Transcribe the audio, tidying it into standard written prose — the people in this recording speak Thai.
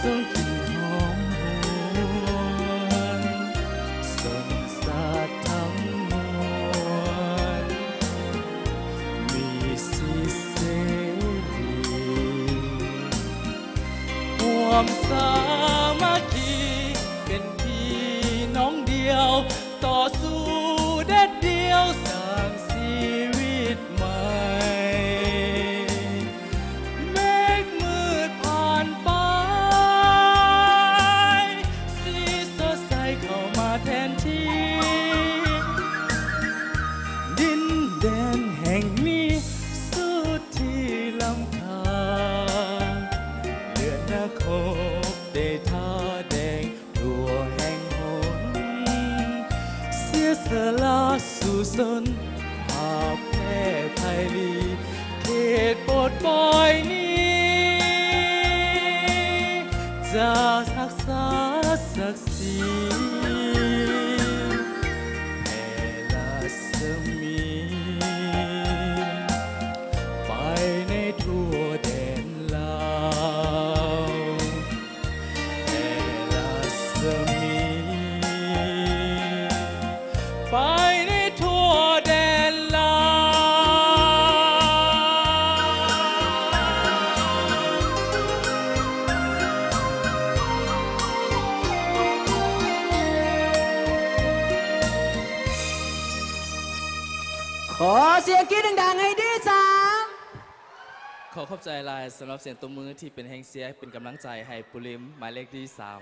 ทรงกินหอมหวนสนสาดทั้งมวลมีสิเสรีความสามัคคีเป็นพี่น้องเดียวต่อสู้เด็ดเดียวสร้างชีวิตใหม่เมฆมืดผ่านไปสีสดใสเข้ามาแทนที่ดินแดนแห่งนี้สุดที่ลำคาเลือดนาโคบได้ท่าแดงทั่วแห่งหนเสียสละสู่สนภาพแพ้ไทยลีเขตปลดปล่อยนี้จะรักษาศักดิ์ศรีแผ่รัศมีไปในทั่วแดนลาวแผ่รัศมีไปในทั่วแดนลาวขอเสียงกรี๊ดดังๆให้ดีสาม ขอขอบใจหลายสำหรับเสียงตบมือที่เป็นแห่งเสียงเป็นกำลังใจให้ปุริมหมายเลขที่3